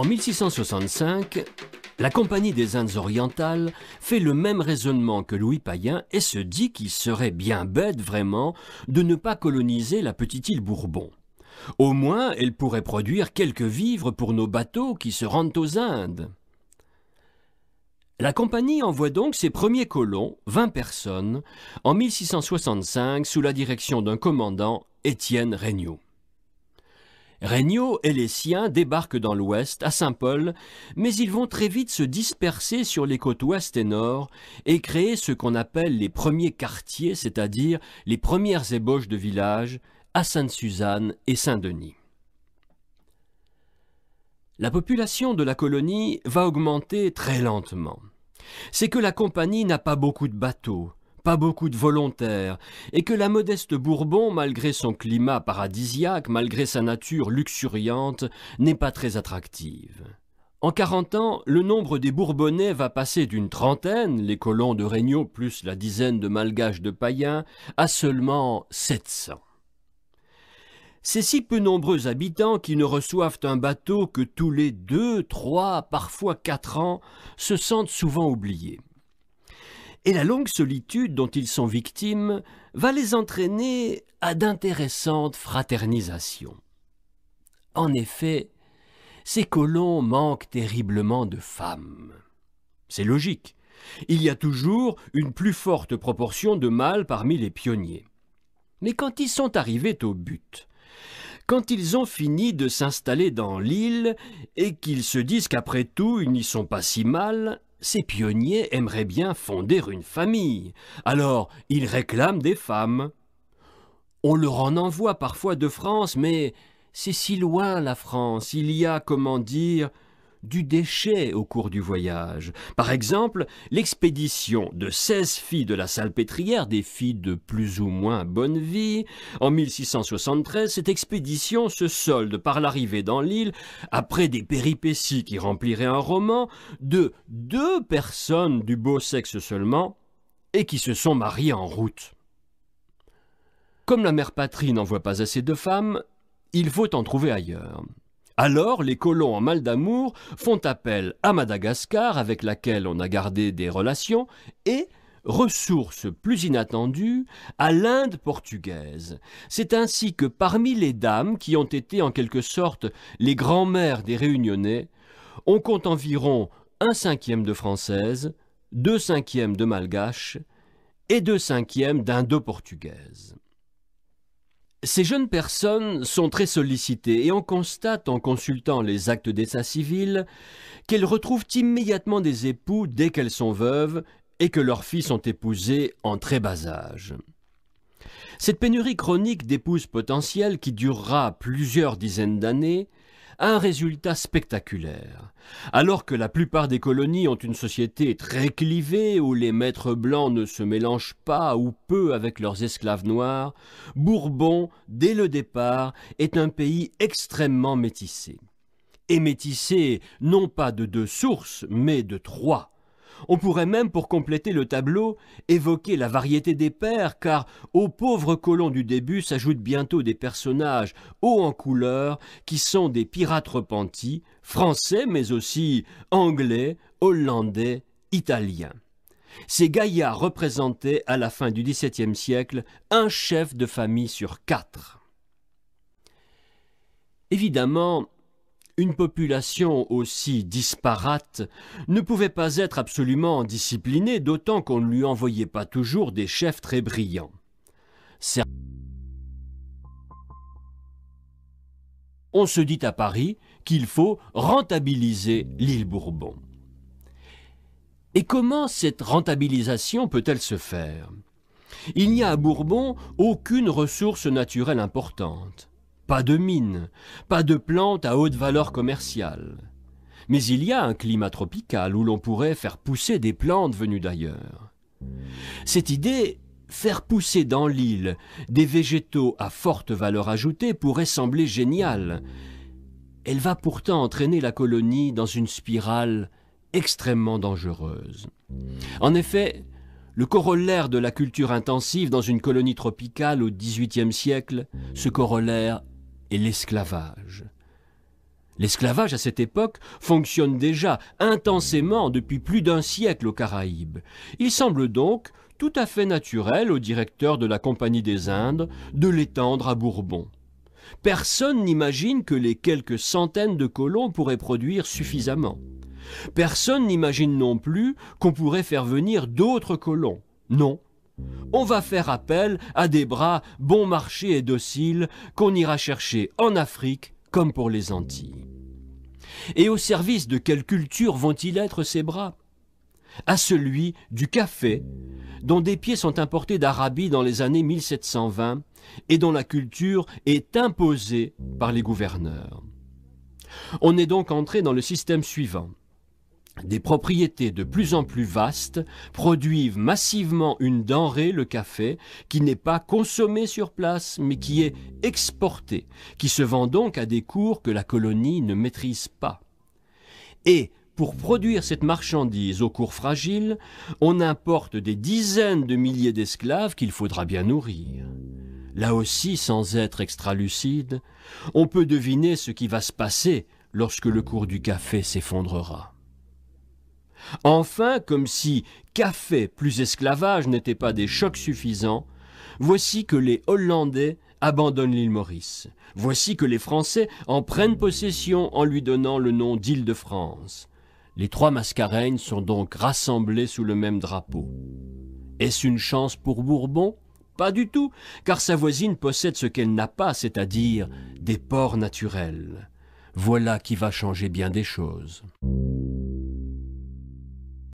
En 1665, la Compagnie des Indes orientales fait le même raisonnement que Louis Payen et se dit qu'il serait bien bête vraiment de ne pas coloniser la petite île Bourbon. Au moins, elle pourrait produire quelques vivres pour nos bateaux qui se rendent aux Indes. La Compagnie envoie donc ses premiers colons, 20 personnes, en 1665 sous la direction d'un commandant, Étienne Regnault. Regnault et les siens débarquent dans l'ouest, à Saint-Paul, mais ils vont très vite se disperser sur les côtes ouest et nord et créer ce qu'on appelle les premiers quartiers, c'est-à-dire les premières ébauches de villages, à Sainte-Suzanne et Saint-Denis. La population de la colonie va augmenter très lentement. C'est que la Compagnie n'a pas beaucoup de bateaux, pas beaucoup de volontaires, et que la modeste Bourbon, malgré son climat paradisiaque, malgré sa nature luxuriante, n'est pas très attractive. En 40 ans, le nombre des Bourbonnais va passer d'une trentaine, les colons de Regnault plus la dizaine de malgaches de Payen, à seulement 700. Ces si peu nombreux habitants qui ne reçoivent un bateau que tous les 2, 3, parfois 4 ans, se sentent souvent oubliés. Et la longue solitude dont ils sont victimes va les entraîner à d'intéressantes fraternisations. En effet, ces colons manquent terriblement de femmes. C'est logique. Il y a toujours une plus forte proportion de mâles parmi les pionniers. Mais quand ils sont arrivés au but, quand ils ont fini de s'installer dans l'île et qu'ils se disent qu'après tout, ils n'y sont pas si mal, ces pionniers aimeraient bien fonder une famille. Alors, ils réclament des femmes. On leur en envoie parfois de France, mais c'est si loin la France. Il y a, comment dire, du déchet au cours du voyage. Par exemple, l'expédition de 16 filles de la Salpêtrière, des filles de plus ou moins bonne vie, en 1673, cette expédition se solde par l'arrivée dans l'île, après des péripéties qui rempliraient un roman, de 2 personnes du beau sexe seulement, et qui se sont mariées en route. Comme la mère patrie n'envoie pas assez de femmes, il faut en trouver ailleurs. Alors, les colons en mal d'amour font appel à Madagascar, avec laquelle on a gardé des relations, et, ressource plus inattendue, à l'Inde portugaise. C'est ainsi que parmi les dames qui ont été en quelque sorte les grands-mères des Réunionnais, on compte environ 1/5 de Françaises, 2/5 de Malgaches et 2/5 d'Indo-Portugaises. Ces jeunes personnes sont très sollicitées et on constate en consultant les actes d'état civil qu'elles retrouvent immédiatement des époux dès qu'elles sont veuves et que leurs filles sont épousées en très bas âge. Cette pénurie chronique d'épouses potentielles qui durera plusieurs dizaines d'années a un résultat spectaculaire. Alors que la plupart des colonies ont une société très clivée où les maîtres blancs ne se mélangent pas ou peu avec leurs esclaves noirs, Bourbon, dès le départ, est un pays extrêmement métissé. Et métissé non pas de 2 sources, mais de 3. On pourrait même, pour compléter le tableau, évoquer la variété des pères, car aux pauvres colons du début s'ajoutent bientôt des personnages hauts en couleur qui sont des pirates repentis, français mais aussi anglais, hollandais, italiens. Ces gaillards représentaient à la fin du XVIIe siècle un chef de famille sur 4. Évidemment, une population aussi disparate ne pouvait pas être absolument disciplinée, d'autant qu'on ne lui envoyait pas toujours des chefs très brillants. On se dit à Paris qu'il faut rentabiliser l'île Bourbon. Et comment cette rentabilisation peut-elle se faire? Il n'y a à Bourbon aucune ressource naturelle importante. Pas de mines, pas de plantes à haute valeur commerciale. Mais il y a un climat tropical où l'on pourrait faire pousser des plantes venues d'ailleurs. Cette idée, faire pousser dans l'île des végétaux à forte valeur ajoutée, pourrait sembler géniale. Elle va pourtant entraîner la colonie dans une spirale extrêmement dangereuse. En effet, le corollaire de la culture intensive dans une colonie tropicale au XVIIIe siècle, ce corollaire est l'esclavage. L'esclavage à cette époque fonctionne déjà intensément depuis plus d'un siècle aux Caraïbes. Il semble donc tout à fait naturel au directeur de la Compagnie des Indes de l'étendre à Bourbon. Personne n'imagine que les quelques centaines de colons pourraient produire suffisamment. Personne n'imagine non plus qu'on pourrait faire venir d'autres colons. Non. On va faire appel à des bras bon marché et dociles qu'on ira chercher en Afrique comme pour les Antilles. Et au service de quelle culture vont-ils être ces bras? À celui du café, dont des pieds sont importés d'Arabie dans les années 1720 et dont la culture est imposée par les gouverneurs. On est donc entré dans le système suivant. Des propriétés de plus en plus vastes produisent massivement une denrée, le café, qui n'est pas consommée sur place, mais qui est exportée, qui se vend donc à des cours que la colonie ne maîtrise pas. Et, pour produire cette marchandise aux cours fragiles, on importe des dizaines de milliers d'esclaves qu'il faudra bien nourrir. Là aussi, sans être extralucide, on peut deviner ce qui va se passer lorsque le cours du café s'effondrera. Enfin, comme si café plus esclavage n'étaient pas des chocs suffisants, voici que les Hollandais abandonnent l'île Maurice. Voici que les Français en prennent possession en lui donnant le nom d'Île-de-France. Les trois Mascareignes sont donc rassemblées sous le même drapeau. Est-ce une chance pour Bourbon? Pas du tout, car sa voisine possède ce qu'elle n'a pas, c'est-à-dire des ports naturels. Voilà qui va changer bien des choses.